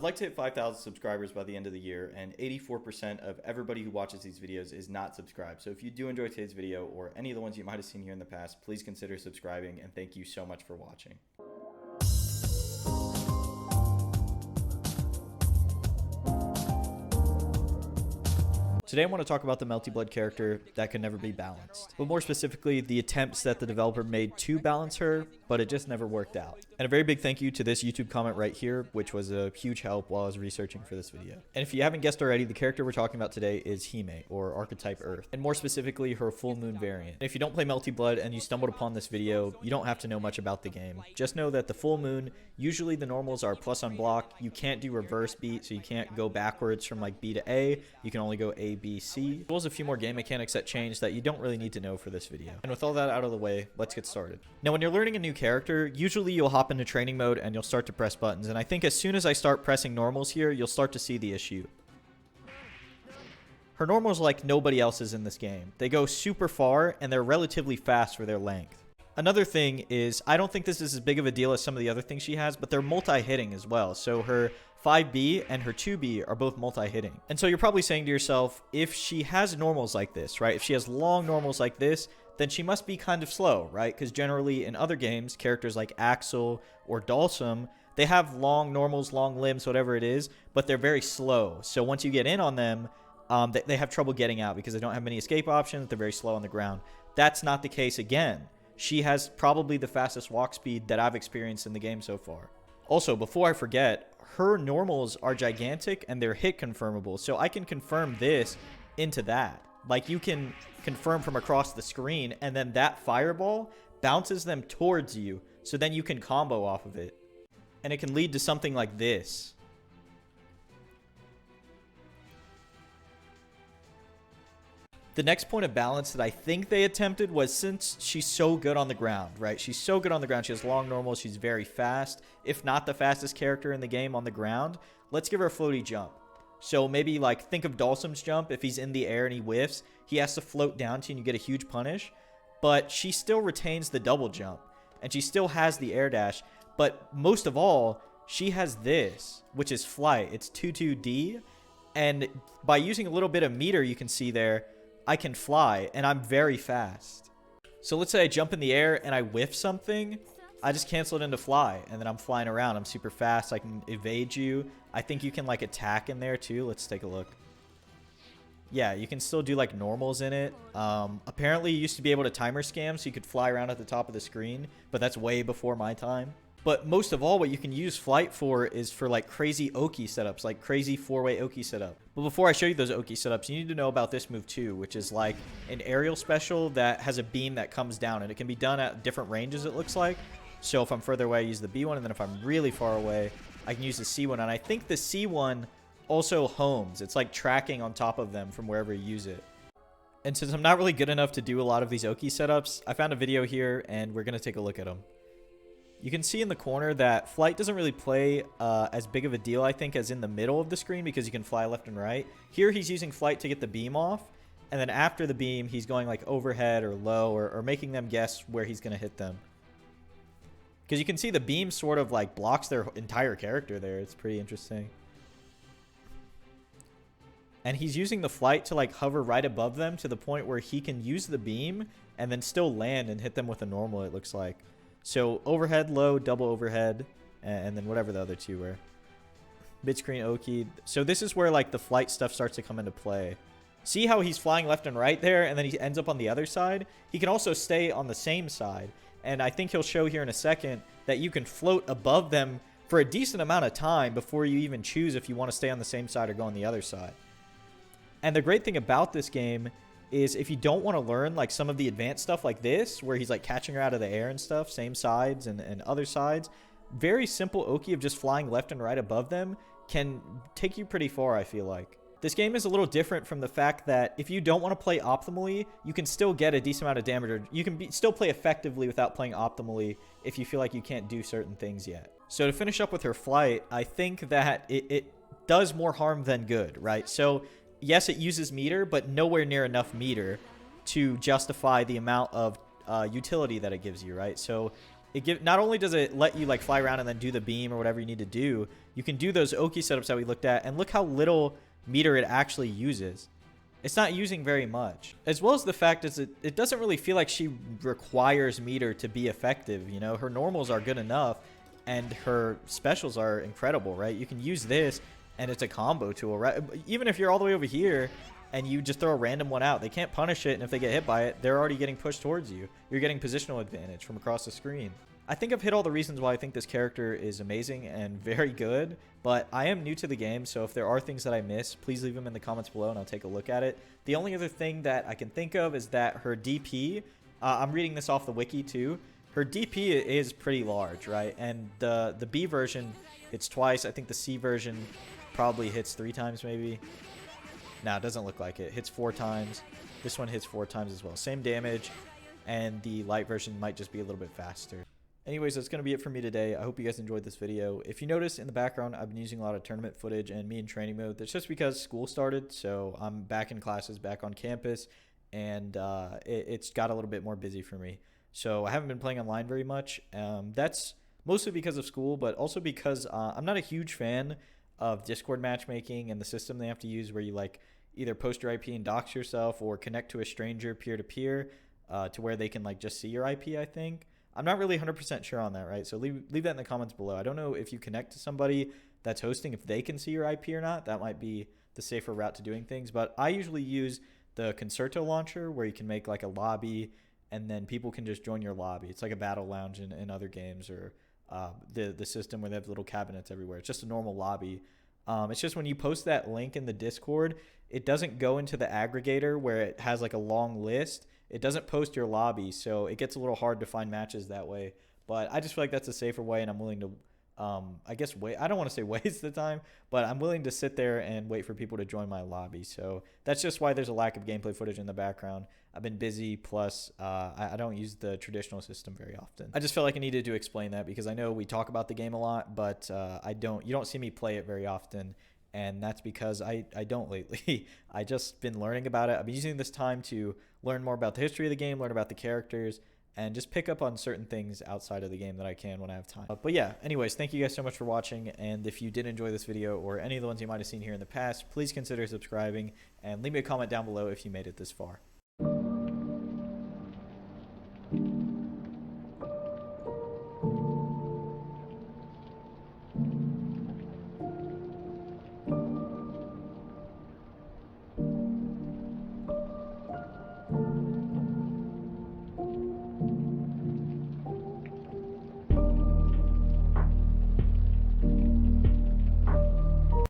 I'd like to hit 5,000 subscribers by the end of the year, and 84% of everybody who watches these videos is not subscribed. So if you do enjoy today's video or any of the ones you might have seen here in the past, please consider subscribing, and thank you so much for watching. Today I want to talk about the Melty Blood character that could never be balanced, but more specifically the attempts that the developer made to balance her, but it just never worked out. And a very big thank you to this YouTube comment right here, which was a huge help while I was researching for this video. And if you haven't guessed already, the character we're talking about today is Hime, or Archetype Earth, and more specifically her full moon variant. And if you don't play Melty Blood and you stumbled upon this video, you don't have to know much about the game. Just know that the full moon, usually the normals are plus on block. You can't do reverse beat, so you can't go backwards from like B to A. You can only go A, B, C, as well as a few more game mechanics that change that you don't really need to know for this video. And with all that out of the way, let's get started. Now, when you're learning a new character, usually you'll hop into training mode and you'll start to press buttons. And I think as soon as I start pressing normals here, you'll start to see the issue. Her normals like nobody else's in this game. They go super far and they're relatively fast for their length. Another thing is, I don't think this is as big of a deal as some of the other things she has, but they're multi-hitting as well. So her 5B and her 2B are both multi-hitting. And so you're probably saying to yourself, if she has normals like this, right? If she has long normals like this, then she must be kind of slow, right? Because generally in other games, characters like Axel or Dalsum, they have long normals, long limbs, whatever it is, but they're very slow. So once you get in on them, they have trouble getting out because they don't have many escape options. They're very slow on the ground. That's not the case again. She has probably the fastest walk speed that I've experienced in the game so far. Also, before I forget, her normals are gigantic and they're hit confirmable. So I can confirm this into that. Like, you can confirm from across the screen and then that fireball bounces them towards you. So then you can combo off of it. And it can lead to something like this. The next point of balance that I think they attempted was, since she's so good on the ground, right? She's so good on the ground. She has long normals. She's very fast. If not the fastest character in the game on the ground, let's give her a floaty jump. So maybe like think of Dalsum's jump. If he's in the air and he whiffs, he has to float down to you and you get a huge punish. But she still retains the double jump and she still has the air dash. But most of all, she has this, which is flight. It's 2-2-D. And by using a little bit of meter, you can see there, I can fly, and I'm very fast. So let's say I jump in the air and I whiff something. I just cancel it into fly, and then I'm flying around. I'm super fast. I can evade you. I think you can, like, attack in there, too. Let's take a look. Yeah, you can still do, like, normals in it. Apparently, you used to be able to timer scam, so you could fly around at the top of the screen, but that's way before my time. But most of all, what you can use flight for is for like crazy Oki setups, like crazy 4-way Oki setup. But before I show you those Oki setups, you need to know about this move too, which is like an aerial special that has a beam that comes down, and it can be done at different ranges, it looks like. So if I'm further away, I use the B one, and then if I'm really far away, I can use the C one. And I think the C one also homes. It's like tracking on top of them from wherever you use it. And since I'm not really good enough to do a lot of these Oki setups, I found a video here, and we're going to take a look at them. You can see in the corner that flight doesn't really play as big of a deal, I think, as in the middle of the screen, because you can fly left and right. Here, he's using flight to get the beam off, and then after the beam, he's going like overhead or low, or making them guess where he's going to hit them. Because you can see the beam sort of like blocks their entire character there. It's pretty interesting. And he's using the flight to like hover right above them to the point where he can use the beam and then still land and hit them with a normal, it looks like. So overhead, low, double overhead, and then whatever the other two were. Mid-screen Oki. So this is where like the flight stuff starts to come into play. See how he's flying left and right there, and then he ends up on the other side? He can also stay on the same side. And I think he'll show here in a second that you can float above them for a decent amount of time before you even choose if you want to stay on the same side or go on the other side. And the great thing about this game is if you don't want to learn like some of the advanced stuff like this, where he's like catching her out of the air and stuff, same sides and other sides, very simple Oki of just flying left and right above them can take you pretty far, I feel like. This game is a little different from the fact that if you don't want to play optimally, you can still get a decent amount of damage, or you can still play effectively without playing optimally if you feel like you can't do certain things yet. So to finish up with her flight, I think that it does more harm than good, right? So yes, it uses meter, but nowhere near enough meter to justify the amount of utility that it gives you, right? So not only does it let you like fly around and then do the beam or whatever you need to do, you can do those Oki setups that we looked at, and look how little meter it actually uses. It's not using very much. As well as the fact is it doesn't really feel like she requires meter to be effective. You know, her normals are good enough and her specials are incredible, right? You can use this and it's a combo tool, right? Even if you're all the way over here and you just throw a random one out, they can't punish it, and if they get hit by it, they're already getting pushed towards you. You're getting positional advantage from across the screen. I think I've hit all the reasons why I think this character is amazing and very good, but I am new to the game, so if there are things that I miss, please leave them in the comments below and I'll take a look at it. The only other thing that I can think of is that her DP, I'm reading this off the wiki too, her DP is pretty large, right? And the B version hits twice. I think the C version probably hits 3 times maybe. No, it doesn't look like it. It hits 4 times. This one hits 4 times as well. Same damage, and the light version might just be a little bit faster. Anyways, that's going to be it for me today. I hope you guys enjoyed this video. If you notice in the background, I've been using a lot of tournament footage and me in training mode. That's just because school started, so I'm back in classes, back on campus, and it's got a little bit more busy for me. So I haven't been playing online very much. That's mostly because of school, but also because I'm not a huge fan of Discord matchmaking and the system they have to use where you like either post your IP and dox yourself or connect to a stranger peer-to-peer to where they can like just see your IP, I think. I'm not really 100% sure on that, right? So leave that in the comments below. I don't know if you connect to somebody that's hosting, if they can see your IP or not. That might be the safer route to doing things. But I usually use the Concerto launcher where you can make like a lobby and then people can just join your lobby. It's like a battle lounge in other games, or the system where they have little cabinets everywhere. It's just a normal lobby. It's just when you post that link in the Discord, it doesn't go into the aggregator where it has like a long list. It doesn't post your lobby, so it gets a little hard to find matches that way. But I just feel like that's a safer way, and I'm willing to, I guess, wait. I don't want to say waste the time, but I'm willing to sit there and wait for people to join my lobby. So that's just why there's a lack of gameplay footage in the background. I've been busy, plus I don't use the traditional system very often. I just felt like I needed to explain that because I know we talk about the game a lot, but you don't see me play it very often. And that's because I don't lately. I just been learning about it. I've been using this time to learn more about the history of the game, learn about the characters, and just pick up on certain things outside of the game that I can when I have time. But yeah, anyways, thank you guys so much for watching. And if you did enjoy this video or any of the ones you might have seen here in the past, please consider subscribing and leave me a comment down below if you made it this far.